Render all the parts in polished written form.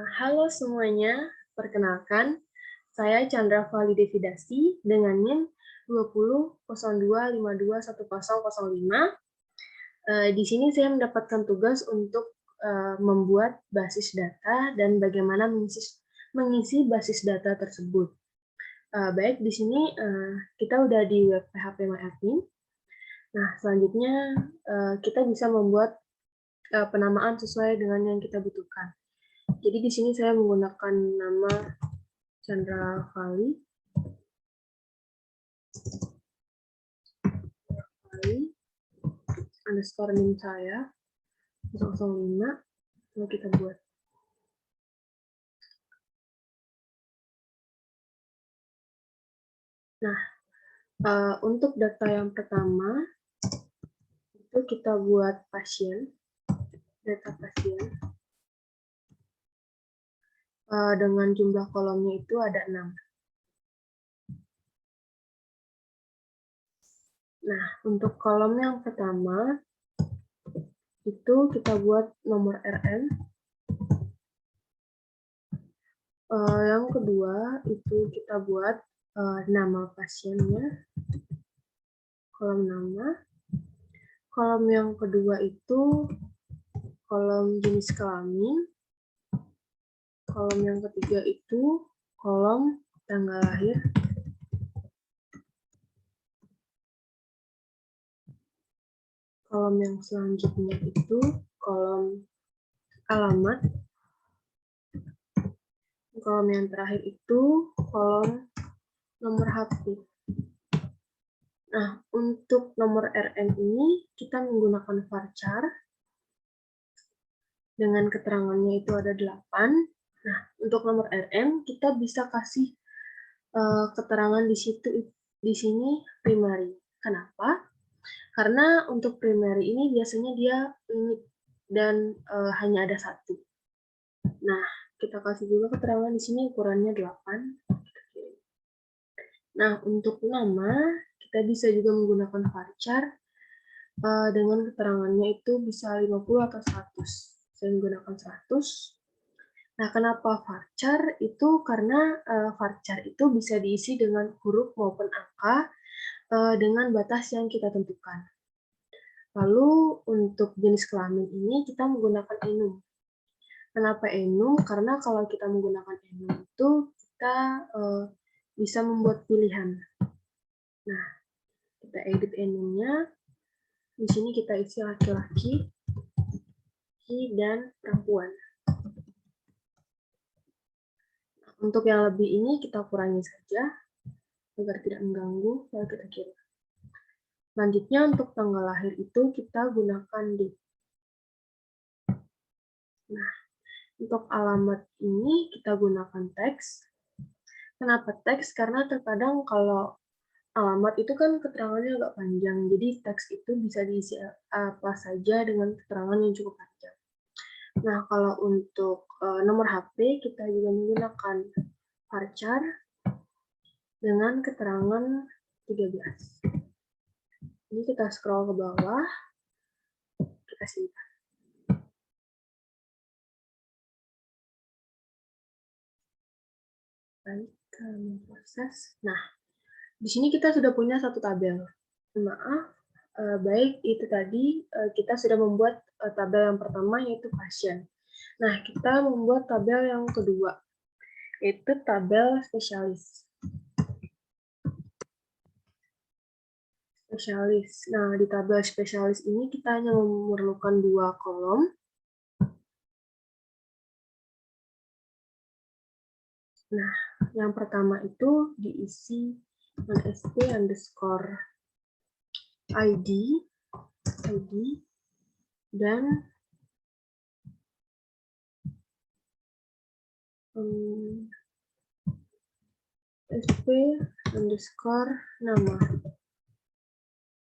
Halo semuanya, perkenalkan, saya Chandra Fali Devidasi dengan NIM 20.02521005. Di sini saya mendapatkan tugas untuk membuat basis data dan bagaimana mengisi basis data tersebut. Baik, di sini kita udah di web PHP MyAdmin. Nah, selanjutnya kita bisa membuat penamaan sesuai dengan yang kita butuhkan. Jadi di sini saya menggunakan nama Chandra Fali underscore NIM saya 005. Lalu kita buat. Nah, untuk data yang pertama itu kita buat pasien, data pasien dengan jumlah kolomnya itu ada 6. Nah, untuk kolom yang pertama itu kita buat nomor RN. Yang kedua itu kita buat nama pasiennya, kolom nama. Kolom yang kedua itu kolom jenis kelamin. Kolom yang ketiga itu kolom tanggal lahir. Kolom yang selanjutnya itu kolom alamat. Kolom yang terakhir itu kolom nomor HP. Nah, untuk nomor RN ini kita menggunakan varchar dengan keterangannya itu ada 8. Nah, untuk nomor RN kita bisa kasih keterangan di sini primary. Kenapa? Karena untuk primary ini biasanya dia unik dan hanya ada 1. Nah, kita kasih juga keterangan di sini ukurannya 8. Nah, untuk nama kita bisa juga menggunakan varchar dengan keterangannya itu bisa 50 atau 100. Saya menggunakan 100. Nah, kenapa varchar? Itu karena varchar itu bisa diisi dengan huruf maupun angka dengan batas yang kita tentukan. Lalu untuk jenis kelamin ini kita menggunakan enum. Kenapa enum? Karena kalau kita menggunakan enum itu kita bisa membuat pilihan. Nah, kita edit enumnya. Di sini kita isi laki-laki dan perempuan. Untuk yang lebih ini kita kurangi saja agar tidak mengganggu, lalu kita kirim. Selanjutnya untuk tanggal lahir itu kita gunakan date. Nah, untuk alamat ini kita gunakan teks. Kenapa teks? Karena terkadang kalau alamat itu kan keterangannya agak panjang, jadi teks itu bisa diisi apa saja dengan keterangan yang cukup panjang. Nah, kalau untuk nomor HP kita juga menggunakan varchar dengan keterangan 13. Ini kita scroll ke bawah, kita simpan. Baik, proses. Nah, di sini kita sudah punya satu tabel. Maaf, baik itu tadi kita sudah membuat tabel yang pertama yaitu pasien. Nah, kita membuat tabel yang kedua, yaitu tabel spesialis. Nah, di tabel spesialis ini kita hanya memerlukan 2 kolom. Nah, yang pertama itu diisi _sp_id dan sp_nama.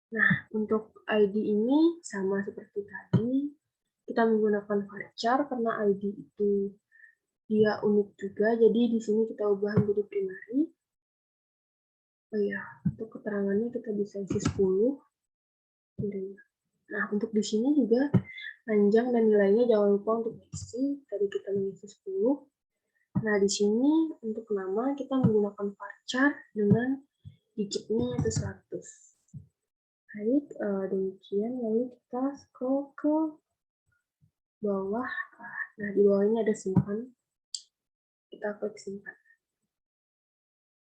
Nah, untuk ID ini sama seperti tadi, kita menggunakan varchar karena ID itu dia unik juga, jadi di sini kita ubah menjadi primary. Oh ya, untuk keterangannya kita bisa isi 10. Nah, untuk di sini juga panjang dan nilainya jangan lupa untuk diisi. Tadi kita mengisi 10. Nah, di sini untuk nama kita menggunakan varchar dengan digitnya itu 100. Baik, demikian lalu kita scroll ke bawah. Nah, di bawah ini ada simpan. Kita klik simpan.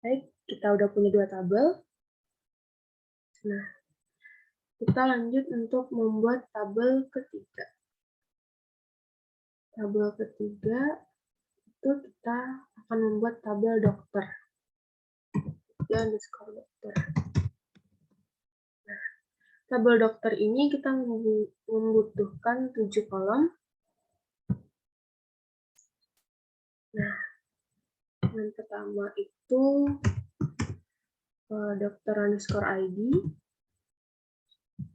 Baik, kita udah punya 2 tabel. Nah, kita lanjut untuk membuat tabel ketiga. Tabel ketiga itu kita akan membuat tabel dokter. Underscore dokter. Nah, tabel dokter ini kita membutuhkan 7 kolom. Nah, yang pertama itu dokter underscore ID.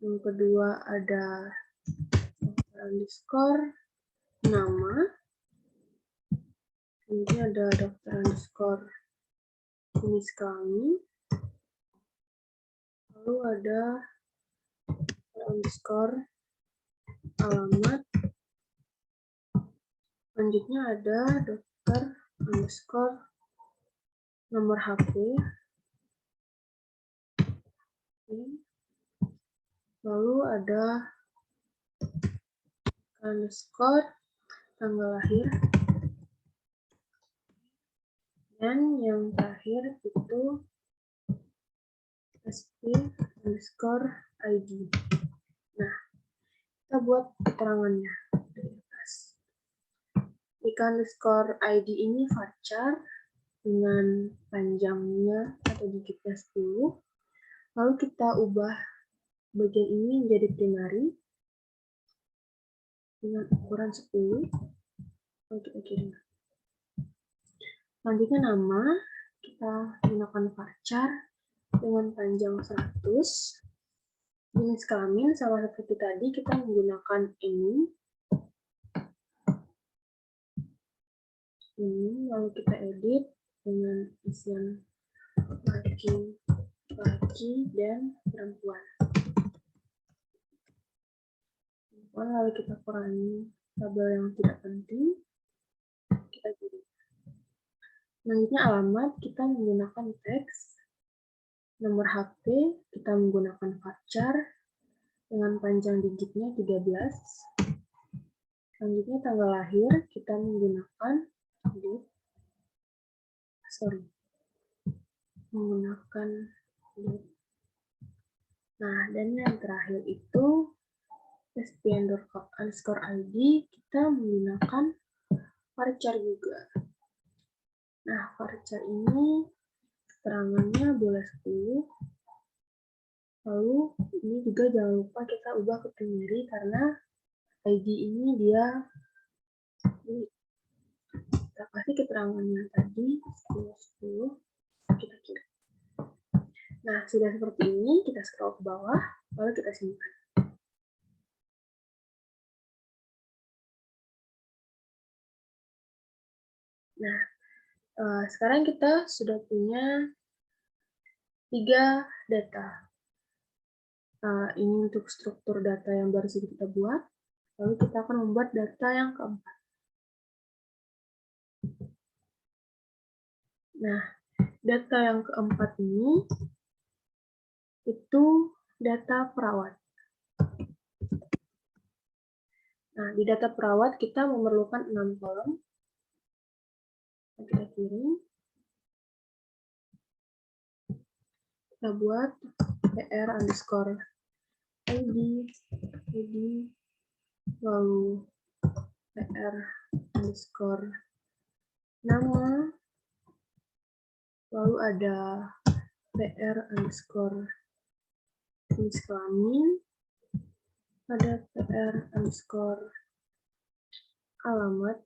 Yang kedua ada dokter underscore nama. Kemudian ada dokter underscore jenis kelamin. Lalu ada dokter underscore alamat. Selanjutnya ada dokter underscore nomor HP. Lalu ada underscore tanggal lahir. Dan yang terakhir itu SP underscore ID. Nah, kita buat keterangannya. Jika underscore ID ini varchar dengan panjangnya atau digitnya 10, lalu kita ubah bagian ini menjadi primary dengan ukuran 10. Lalu kita kirim. Selanjutnya nama, kita menggunakan varchar dengan panjang 100. Jenis kelamin sama seperti tadi, kita menggunakan ini. Lalu kita edit dengan isian laki dan perempuan. Lalu kita kurangi tabel yang tidak penting. Kita kirim. Selanjutnya alamat, kita menggunakan teks. Nomor HP, kita menggunakan varchar dengan panjang digitnya 13. Selanjutnya tanggal lahir, kita menggunakan date. Nah, dan yang terakhir itu SP underscore ID, kita menggunakan varchar juga. Nah, varchar ini keterangannya boleh 10. Lalu ini juga jangan lupa kita ubah ke primary karena ID ini dia kita kasih keterangannya tadi 10 kita kirim. Nah, sudah seperti ini, kita scroll ke bawah, lalu kita simpan. Nah, sekarang kita sudah punya 3 data. Ini untuk struktur data yang baru saja kita buat. Lalu kita akan membuat data yang keempat. Nah, data yang keempat ini itu data perawat. Nah, di data perawat kita memerlukan 6 kolom. Kita kirim. Kita buat PR underscore ID, lalu PR underscore nama, lalu ada PR underscore jenis kelamin, ada PR underscore alamat,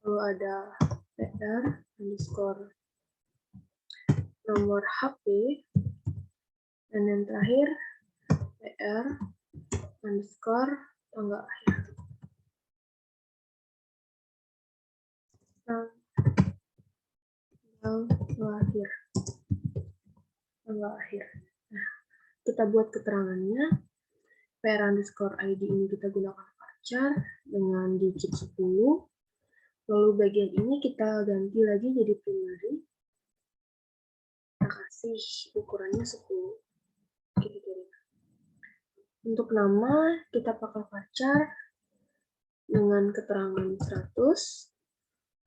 lalu ada PR underscore nomor HP, dan yang terakhir PR underscore tanggal lahir. Tanggal lahir. Nah, kita buat keterangannya. PR underscore ID ini kita gunakan varchar dengan digit 10. Lalu bagian ini kita ganti lagi jadi primary. Kita kasih ukurannya 10. Kita kirim. Untuk nama, kita pakai varchar dengan keterangan 100.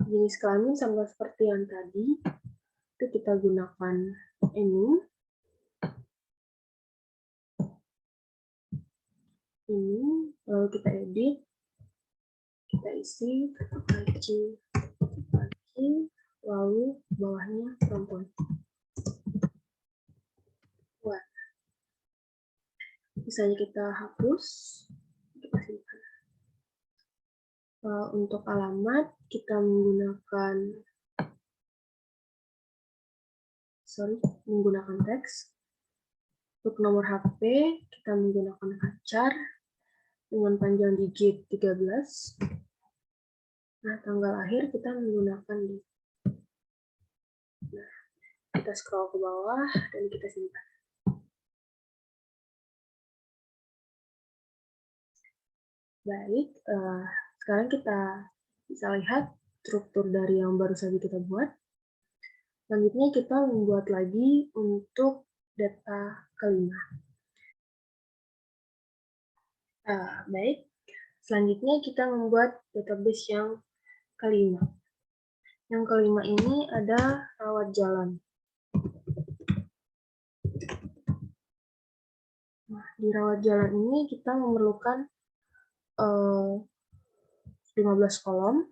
Jenis kelamin sama seperti yang tadi. Itu kita gunakan ini. Lalu kita edit. Kita isi laki, lalu bawahnya perempuan. Misalnya kita hapus, kita simpan. Untuk alamat kita menggunakan teks. Untuk nomor HP kita menggunakan varchar dengan panjang digit 13. Nah, tanggal lahir kita menggunakan di. Nah, kita scroll ke bawah dan kita simpan. Baik, sekarang kita bisa lihat struktur dari yang baru saja kita buat. Selanjutnya kita membuat lagi untuk data kelima. Baik, selanjutnya kita membuat database yang kelima. Yang kelima ini ada rawat jalan. Nah, di rawat jalan ini kita memerlukan 15 kolom.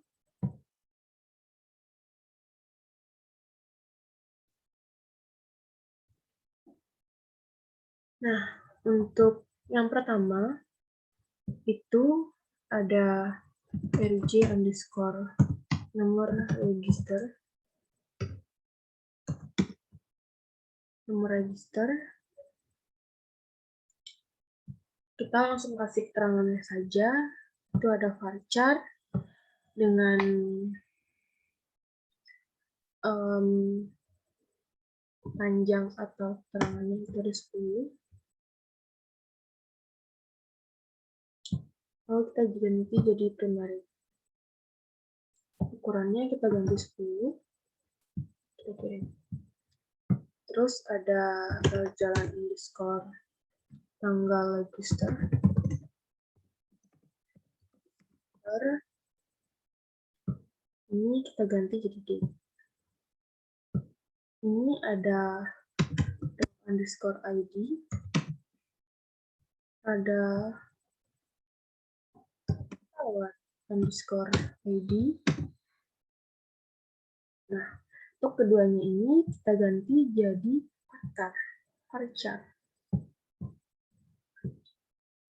Nah, untuk yang pertama itu ada RJ underscore nomor register. Kita langsung kasih keterangannya saja. Itu ada varchar dengan panjang atau keterangannya itu ada 10. Lalu kita ganti jadi primary. Ukurannya kita ganti 10. Kita kirim. Terus ada jalan underscore tanggal register. Ini kita ganti jadi date. Ini ada underscore ID. Ada underscore ID. Nah, untuk keduanya ini kita ganti jadi varchar.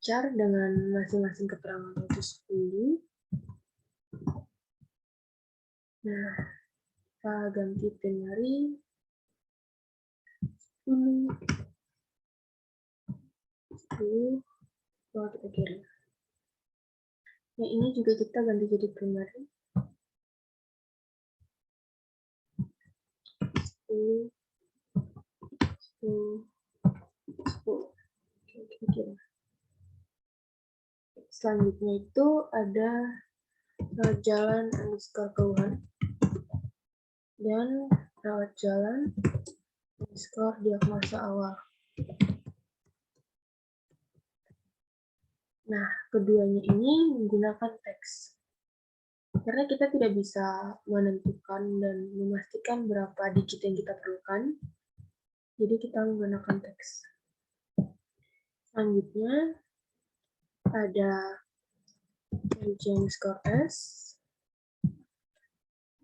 Varchar dengan masing-masing keterangan itu 10. Nah, kita ganti primary 10. Lalu kita kirim. Yang ini juga kita ganti jadi primary 10. Kita kirim. Selanjutnya itu ada jalan underscore keluhan dan rawat jalan underscore diagnosa awal. Nah, keduanya ini menggunakan teks. Karena kita tidak bisa menentukan dan memastikan berapa digit yang kita perlukan, jadi kita menggunakan teks. Selanjutnya ada LJ underscore S,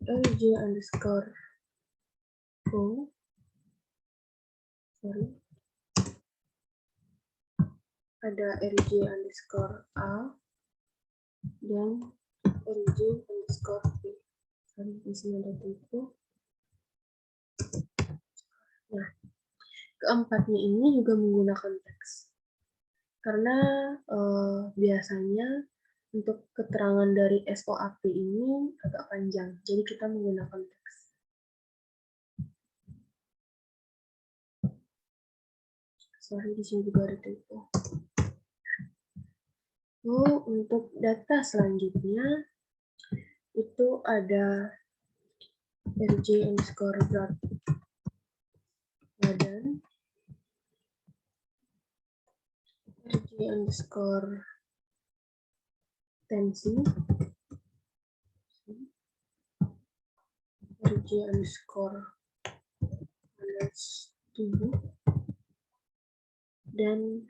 LJ underscore O, ada RJ underscore A, dan RJ underscore B. Di sini ada tipe. Nah, keempatnya ini juga menggunakan teks. Karena biasanya untuk keterangan dari SOAP ini agak panjang, jadi kita menggunakan teks. Sorry, di sini juga ada typo. Untuk data selanjutnya, itu ada RJ underscore berat badan, RJ underscore tensi, RJ underscore panas tubuh, dan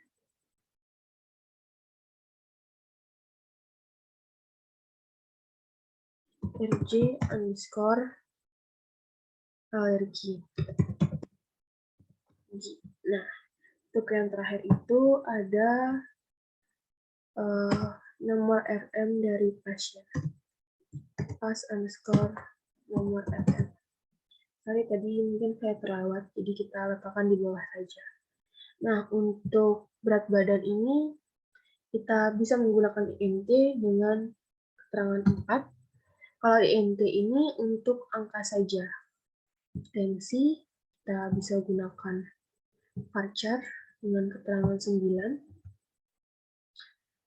RJ underscore alergi. Nah, untuk yang terakhir itu ada nomor RM dari pasien. Pas underscore nomor RM. Sorry, tadi mungkin saya terlewat, jadi kita letakkan di bawah saja. Nah, untuk berat badan ini, kita bisa menggunakan INT dengan keterangan 4. Kalau INT ini untuk angka saja. Tensi, kita bisa gunakan varchar dengan keterangan 9.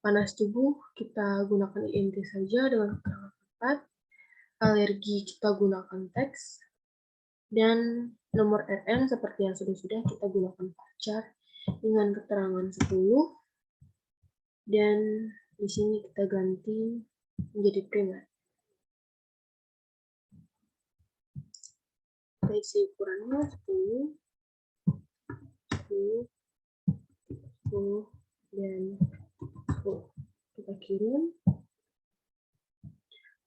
Panas tubuh, kita gunakan INT saja dengan keterangan 4. Alergi, kita gunakan teks. Dan nomor RM seperti yang sudah kita gunakan varchar dengan keterangan 10. Dan di sini kita ganti menjadi primer. Kita isi ukurannya 10, 10, 10, dan 10. Kita kirim.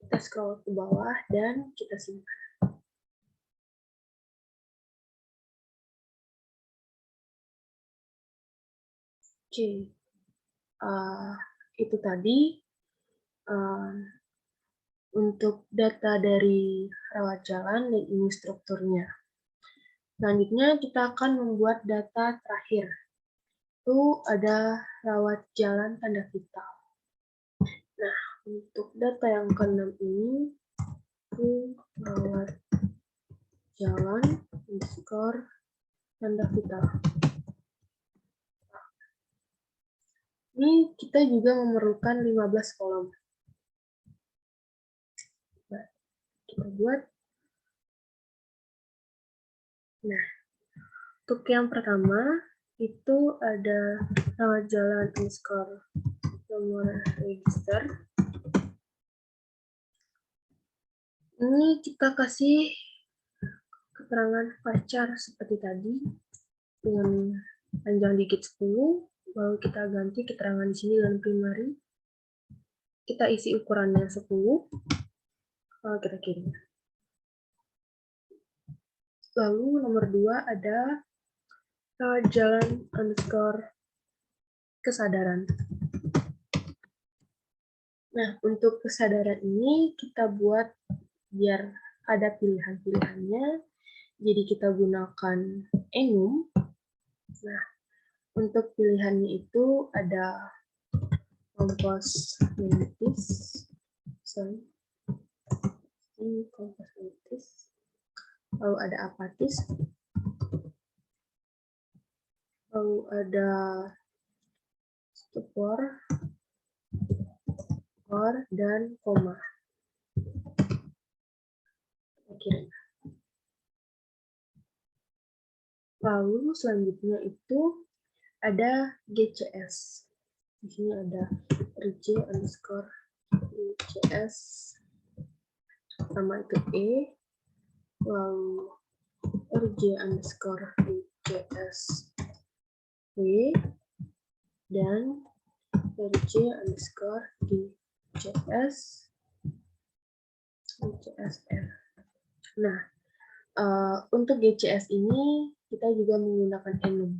Kita scroll ke bawah dan kita simpan. Oke, itu tadi untuk data dari rawat jalan, dan ini strukturnya. Selanjutnya kita akan membuat data terakhir. Itu ada rawat jalan tanda vital. Nah, untuk data yang ke-6 ini, itu rawat jalan underscore tanda vital. Ini kita juga memerlukan 15 kolom. Nah, kita buat. Nah, untuk yang pertama, itu ada rawat jalan underscore nomor register. Ini kita kasih keterangan varchar seperti tadi dengan panjang digit 10, lalu kita ganti keterangan di sini dengan primary. Kita isi ukurannya 10, lalu kita kirim. Lalu nomor 2 ada jalan underscore kesadaran. Nah, untuk kesadaran ini kita buat biar ada pilihan-pilihannya. Jadi kita gunakan enum. Nah, untuk pilihannya itu ada kompos mentis, lalu ada apatis, lalu ada stupor, dan koma. Lalu selanjutnya itu ada GCS. Di sini ada RJ underscore GCS sama itu E, lalu RJ underscore GCS W, dan RJ underscore GCS GCSR. Nah, untuk GCS ini kita juga menggunakan enum.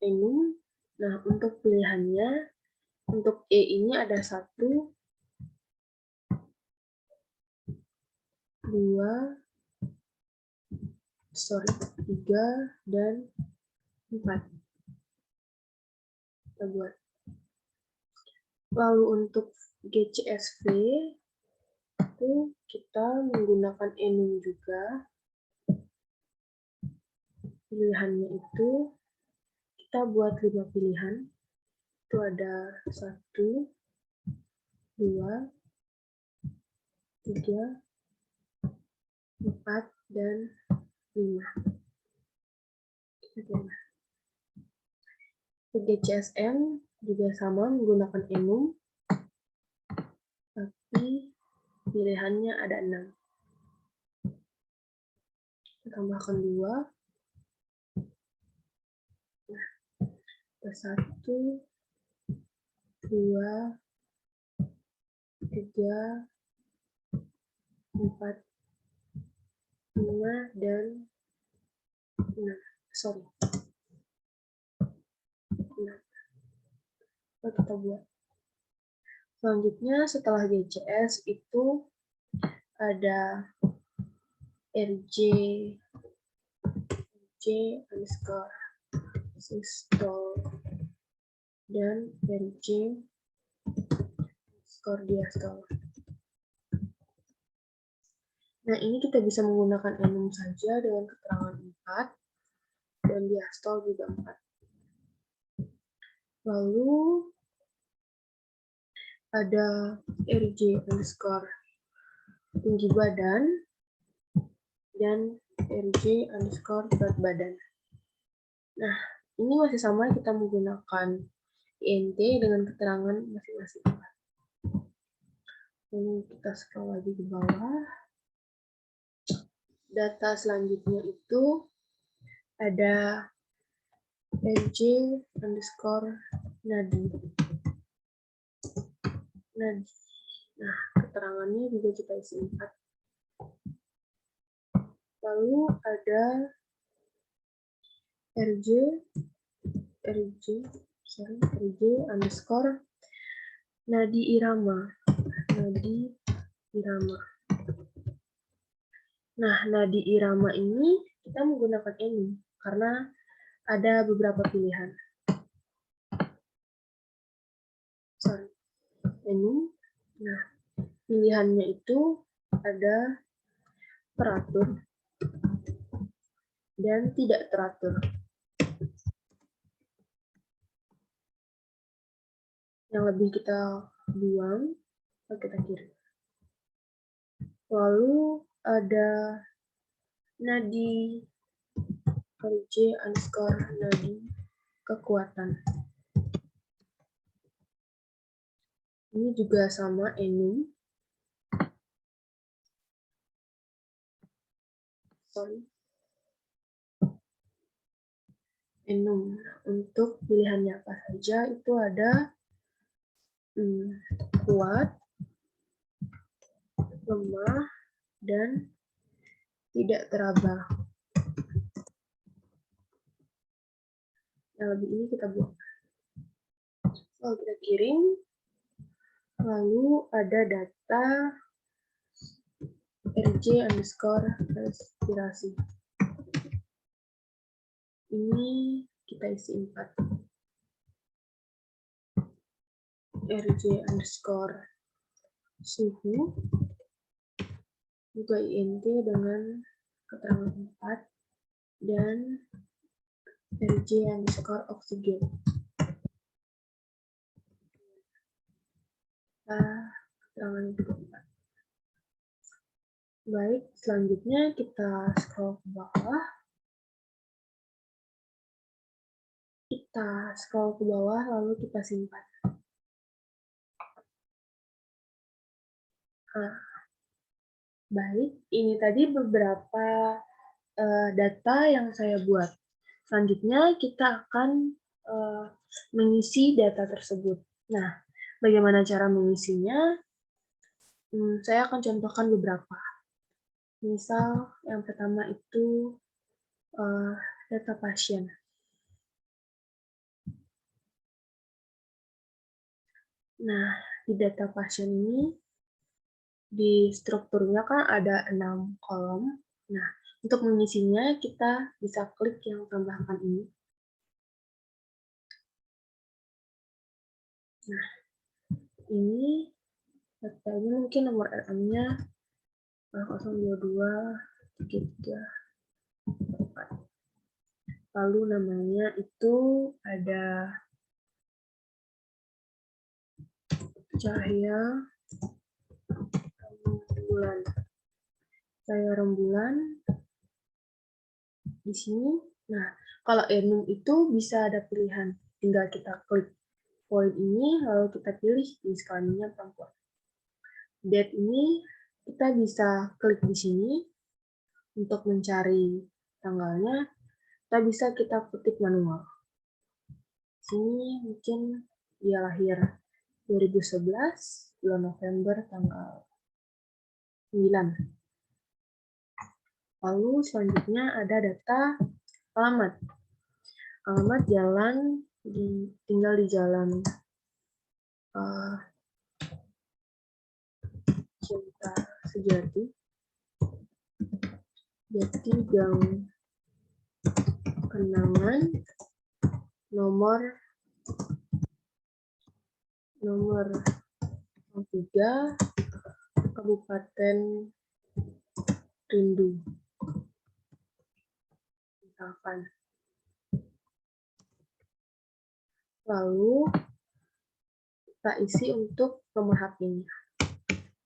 Enum. Nah, untuk pilihannya, untuk E ini ada 1, 2, 3, dan 4. Kita buat. Lalu untuk GCSV itu kita menggunakan enum juga. Pilihannya itu kita kita buat 5 pilihan. Itu ada 1, 2, 3, 4, dan 5. GCSM juga sama menggunakan enum, tapi pilihannya ada 6. Kita tambahkan 2. Nah, ada 1, 2, 3, 4, 5, dan 6. Sorry. 6. Kita buat. Selanjutnya setelah GCS itu ada RJ underscore systol dan RJ underscore diastol. Nah, ini kita bisa menggunakan enum saja dengan keterangan 4 dan diastol juga 4. Lalu ada RJ underscore tinggi badan dan RJ underscore berat badan. Nah, ini masih sama, kita menggunakan INT dengan keterangan masing-masing 4. Lalu kita scroll lagi ke bawah. Data selanjutnya itu ada RJ underscore nadi. Nah, keterangannya juga kita isi 4. Lalu ada RJ underscore nadi irama. Nah, nadi irama ini kita menggunakan enum karena ada beberapa pilihan. Enum. Nah, pilihannya itu ada teratur dan tidak teratur. Yang lebih kita buang atau kita kirim. Lalu ada nadi RJ underscore nadi kekuatan. Ini juga sama enum. Enum. Untuk pilihannya apa saja itu ada kuat, lemah, dan tidak teraba. Yang lebih ini kita buang. Lalu kita kirim. Lalu ada data RJ underscore respirasi. Ini kita isi 4. RJ underscore suhu. Juga INT dengan keterangan 4. Dan RJ underscore oksigen. Keterangan itu 4. Baik, selanjutnya kita scroll ke bawah. Lalu kita simpan. Baik, ini tadi beberapa data yang saya buat. Selanjutnya kita akan mengisi data tersebut. Nah, bagaimana cara mengisinya? Saya akan contohkan beberapa. Misal yang pertama itu data pasien. Nah, di data pasien ini di strukturnya kan ada 6 kolom. Nah, untuk mengisinya kita bisa klik yang tambahkan ini. Nah, ini datanya mungkin nomor RM-nya 022 33 4. Lalu namanya itu ada cahaya rembulan. Cahaya rembulan di sini. Nah, kalau enum itu bisa ada pilihan. Tinggal kita klik poin ini, lalu kita pilih jenis kelaminnya perempuan. Date ini kita bisa klik di sini untuk mencari tanggalnya. Kita ketik manual. Sini mungkin dia lahir 2011 bulan November tanggal 9. Lalu selanjutnya ada data alamat. Alamat jalan tinggal di Jalan Cinta Sejati, Jati Gang Kenangan, nomor 3, Kabupaten Rindu. Misalkan. Lalu kita isi untuk nomor HP-nya.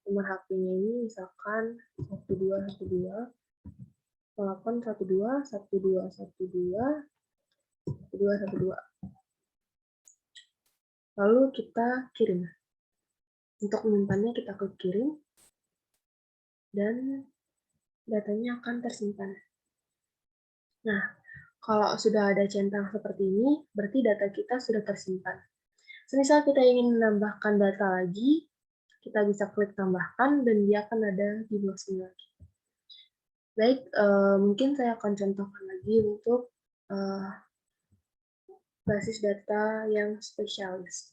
Nomor HP-nya ini misalkan 1212 812 1212 1212. Lalu kita kirim. Untuk menyimpannya kita klik kirim dan datanya akan tersimpan. Nah, kalau sudah ada centang seperti ini, berarti data kita sudah tersimpan. Semisal kita ingin menambahkan data lagi, kita bisa klik tambahkan dan dia akan ada di blok sini lagi. Baik, mungkin saya akan contohkan lagi untuk basis data yang spesialis.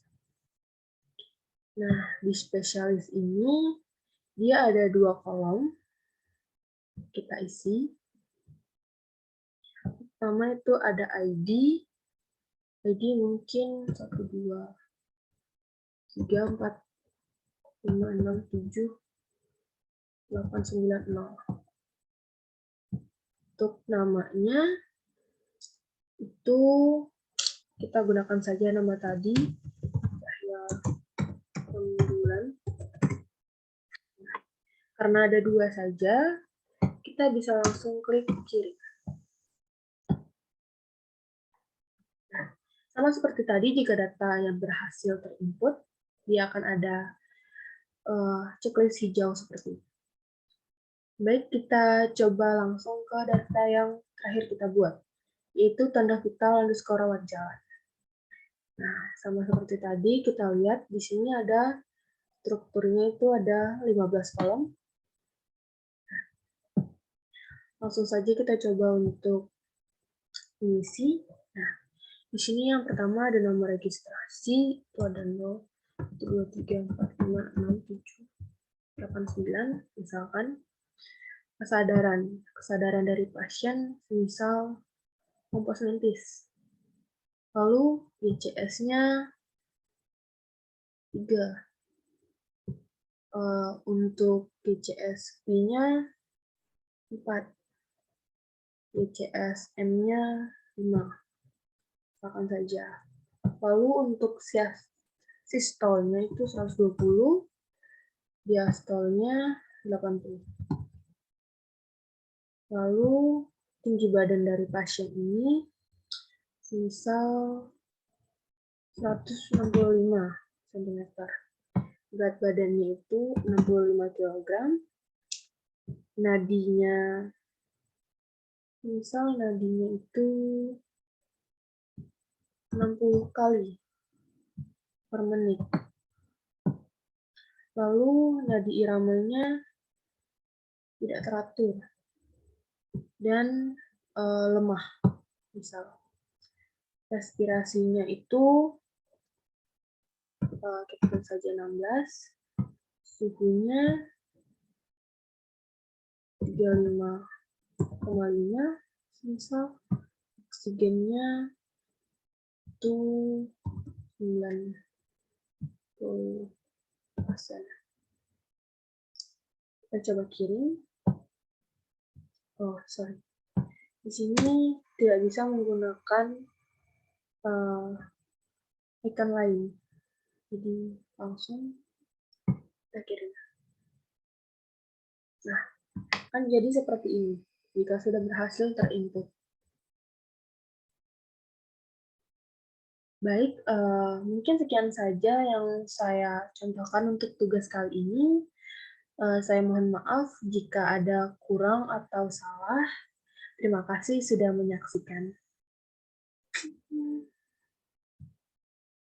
Nah, di spesialis ini dia ada 2 kolom. Kita isi. Pertama itu ada ID. ID mungkin 1, 2, 3, 4, 5, 6, 7, 8, 9, 0. Untuk namanya itu kita gunakan saja nama tadi, cahaya rembulan. Karena ada 2 saja, kita bisa langsung klik kiri. Nah, sama seperti tadi, jika data yang berhasil terinput, dia akan ada checklist hijau seperti ini. Baik, kita coba langsung ke data yang terakhir kita buat, yaitu tanda vital underscore rawat jalan. Nah, sama seperti tadi, kita lihat di sini ada strukturnya itu ada 15 kolom. Langsung saja kita coba untuk mengisi. Nah, di sini yang pertama ada nomor registrasi, itu ada 0, 2, 3, 4, 5, 6, 7, 8, 9, misalkan. Kesadaran dari pasien, misal komposmentis. Lalu YCS-nya 3. Untuk YCS-P-nya 4. YCS-M-nya 5. Misalkan saja. Lalu untuk sistolnya itu 120, diastolnya 80. Lalu tinggi badan dari pasien ini misal 165 cm. Berat badannya itu 65 kg. Nadinya itu 60 kali per menit. Lalu nadi iramanya tidak teratur dan lemah, misal. Respirasinya itu kita tulis saja 16, suhunya 35,5, misal. Oksigennya itu 90%. Kita coba kirim. Di sini tidak bisa menggunakan ikan lain. Jadi langsung kita kirim. Nah, kan jadi seperti ini jika sudah berhasil terinput. Baik, mungkin sekian saja yang saya contohkan untuk tugas kali ini. Saya mohon maaf jika ada kurang atau salah. Terima kasih sudah menyaksikan.